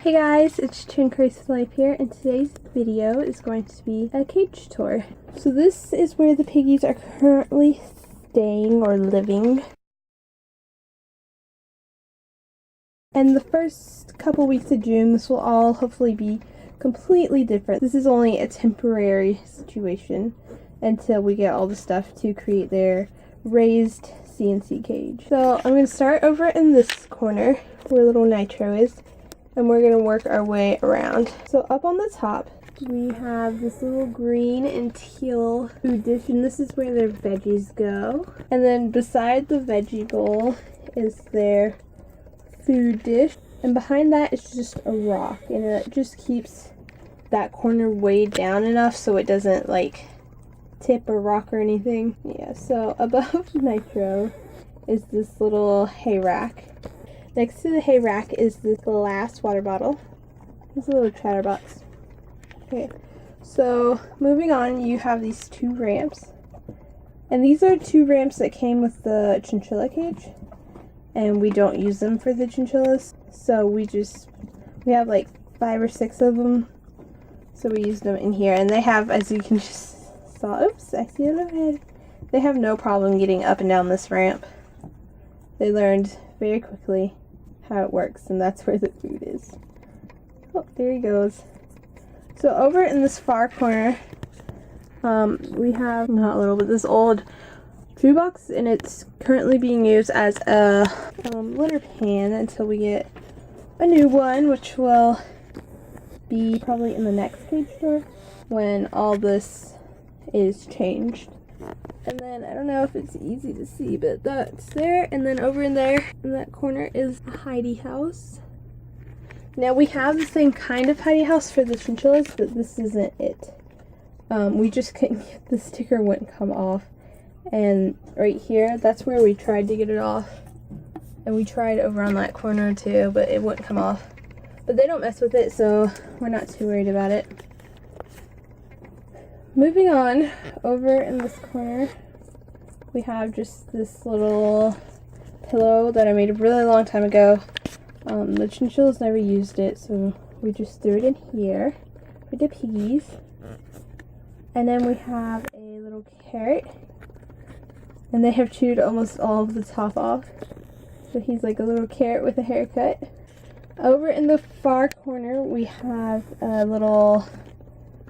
Hey guys, it's Twin Crazy Life here, and today's video is going to be a cage tour. So this is where the piggies are currently staying or living. And the first couple weeks of June, this will all hopefully be completely different. This is only a temporary situation until we get all the stuff to create their raised CNC cage. So I'm going to start over in this corner where little Nitro is, and we're going to work our way around. So up on the top, we have this little green and teal food dish, and this is where their veggies go. And then beside the veggie bowl is their food dish, and behind that is just a rock, and it just keeps that corner way down enough so it doesn't like tip or rock or anything. Yeah, so above Nitro is this little hay rack. Next to the hay rack is this glass water bottle. It's a little chatterbox. Okay, so moving on, you have these two ramps. And these are two ramps that came with the chinchilla cage. And we don't use them for the chinchillas. So we have like 5 or 6 of them. So we use them in here. And they have, as you can just saw, oops, I see it overhead. They have no problem getting up and down this ramp. They learned very quickly how it works, and that's where the food is. Oh, there he goes. So over in this far corner, we have but this old food box, and it's currently being used as a litter pan until we get a new one, which will be probably in the next cage store when all this is changed. And then, I don't know if it's easy to see, but that's there. And then over in there, in that corner, is a hidey house. Now, we have the same kind of hidey house for the chinchillas, but this isn't it. We just couldn't get the sticker, wouldn't come off. And right here, that's where we tried to get it off. And we tried over on that corner too, but it wouldn't come off. But they don't mess with it, so we're not too worried about it. Moving on, over in this corner, we have just this little pillow that I made a really long time ago. The chinchillas never used it, so we just threw it in here for the piggies. And then we have a little carrot, and they have chewed almost all of the top off. So he's like a little carrot with a haircut. Over in the far corner, we have a little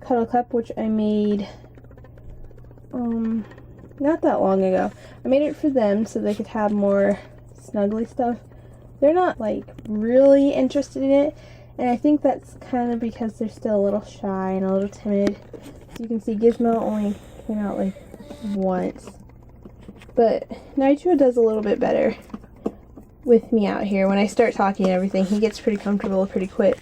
cuddle cup, which I made not that long ago. I made it for them so they could have more snuggly stuff. They're not like really interested in it, and I think that's kind of because they're still a little shy and a little timid. So you can see Gizmo only came out like once, but Nitro does a little bit better with me out here. When I start talking and everything, he gets pretty comfortable pretty quick,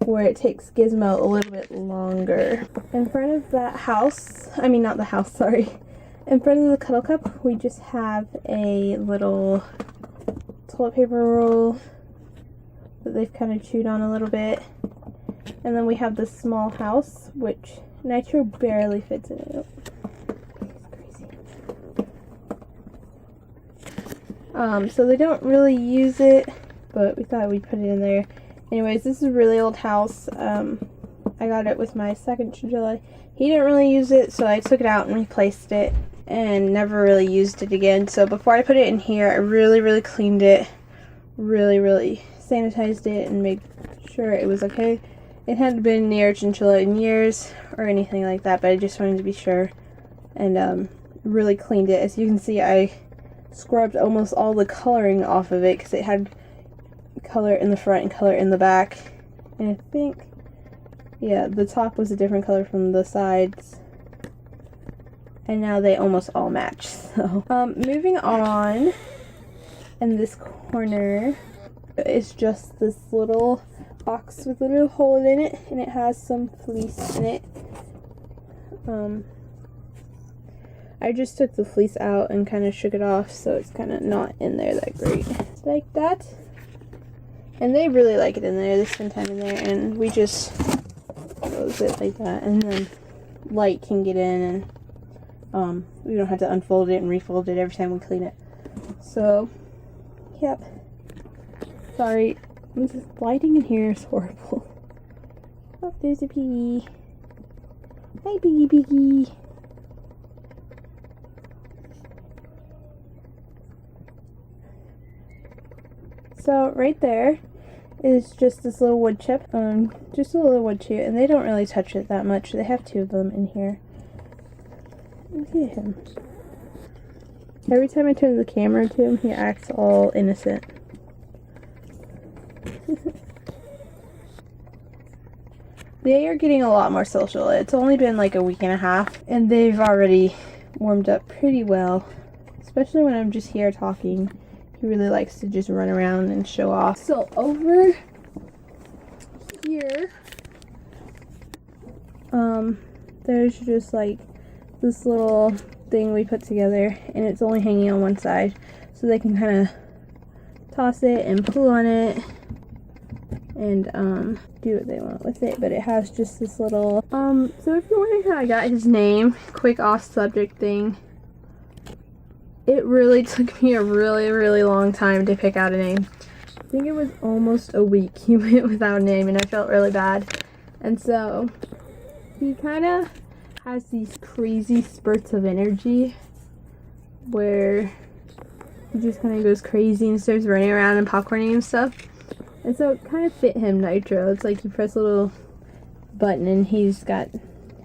where it takes Gizmo a little bit longer. In front of that house, not the house, sorry. In front of the cuddle cup, we just have a little toilet paper roll that they've kind of chewed on a little bit. And then we have this small house, which Nitro barely fits in it. He's crazy. So they don't really use it, but we thought we'd put it in there. Anyways, this is a really old house. I got it with my second chinchilla. He didn't really use it, so I took it out and replaced it and never really used it again. So before I put it in here, I really cleaned it, really sanitized it and made sure it was okay. It hadn't been near a chinchilla in years or anything like that, but I just wanted to be sure, and really cleaned it. As you can see, I scrubbed almost all the coloring off of it because it had color in the front and color in the back, and I think, yeah, the top was a different color from the sides, and now they almost all match. So moving on, in this corner is just this little box with a little hole in it, and it has some fleece in it. I just took the fleece out and kind of shook it off, so it's kind of not in there that great. It's like that. And they really like it in there. They spend time in there, and we just close it like that, and then light can get in, and we don't have to unfold it and refold it every time we clean it. So, yep. Sorry, This lighting in here is horrible. Oh, there's a piggy. Hi, piggy, piggy. So right there is just this little wood chip, just a little wood chip, and they don't really touch it that much. They have 2 of them in here. Look at him. Every time I turn the camera to him, he acts all innocent. They are getting a lot more social. It's only been like a week and a half, and they've already warmed up pretty well. Especially when I'm just here talking. He really likes to just run around and show off. So over here, there's just like this little thing we put together, and it's only hanging on one side, so they can kind of toss it and pull on it and do what they want with it. But it has just this little so if you're wondering how I got his name, quick off subject thing, it really took me a really long time to pick out a name. I think it was almost a week he went without a name, and I felt really bad. And so he kind of has these crazy spurts of energy where he just kind of goes crazy and starts running around and popcorning and stuff. And so it kind of fit him, Nitro. It's like you press a little button and he's got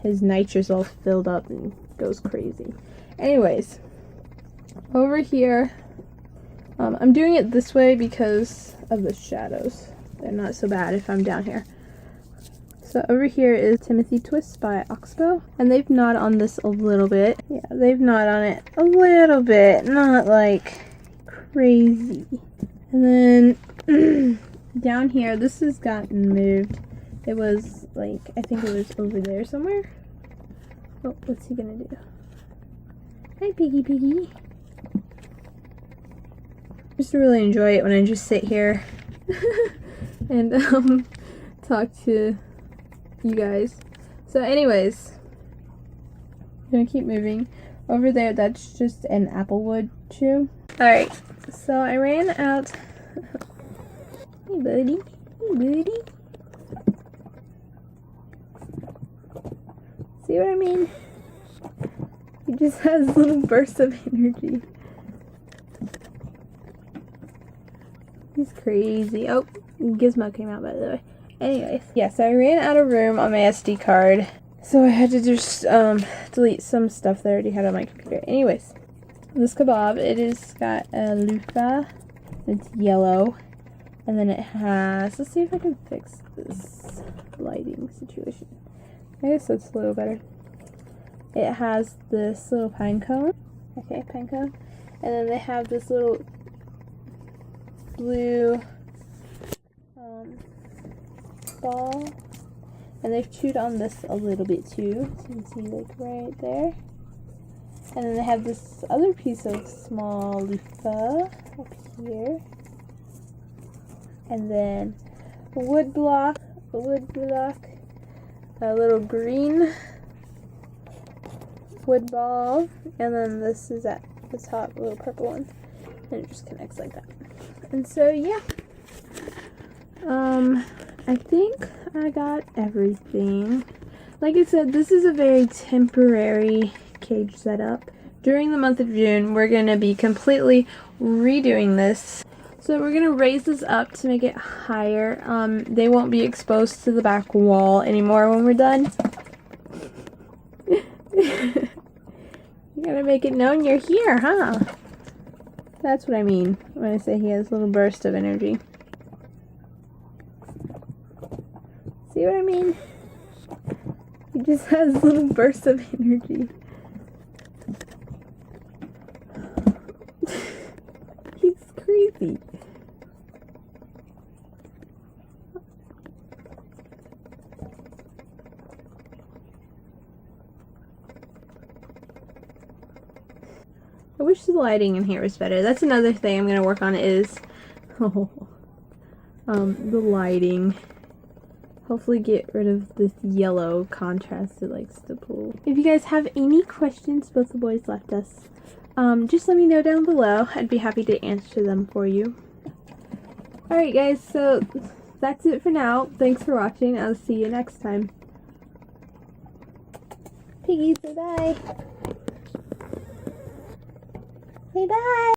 his nitrous all filled up and goes crazy. Anyways, over here, I'm doing it this way because of the shadows. They're not so bad if I'm down here. So over here is Timothy Twist by Oxbow, and they've gnawed on this a little bit. Yeah, they've gnawed on it a little bit, not like crazy. And then down here, this has gotten moved. It was like, I think it was over there somewhere. Oh, what's he gonna do? Hi, piggy, piggy. I just really enjoy it when I just sit here and talk to you guys. So anyways, I'm gonna keep moving. Over there, that's just an applewood chew. Alright, so I ran out. Hey buddy, hey buddy. See what I mean? He just has little bursts of energy. He's crazy. Oh, Gizmo came out, by the way. Anyways, yeah, so I ran out of room on my SD card, so I had to just delete some stuff that I already had on my computer. Anyways, this kebab, it has got a loofah. It's yellow, and then it has, let's see if I can fix this lighting situation. I guess that's a little better. It has this little pine cone. Okay, pine cone. And then they have this little blue ball, and they've chewed on this a little bit too, so you can see like right there. And then they have this other piece of small loofah up here, and then a wood block, a little green wood ball, and then this is at the top, little purple one, and it just connects like that. And so yeah, I think I got everything. Like I said, this is a very temporary cage setup. During the month of June, we're going to be completely redoing this. So we're going to raise this up to make it higher. They won't be exposed to the back wall anymore when we're done. You gotta make it known you're here, huh? That's what I mean when I say he has a little burst of energy. See what I mean? He just has little bursts of energy. He's crazy. I wish the lighting in here was better. That's another thing I'm going to work on is the lighting. Hopefully get rid of this yellow contrast it likes to pull. If you guys have any questions both the boys left us, just let me know down below. I'd be happy to answer them for you. Alright guys, so that's it for now. Thanks for watching. I'll see you next time. Piggies, say bye. Say bye.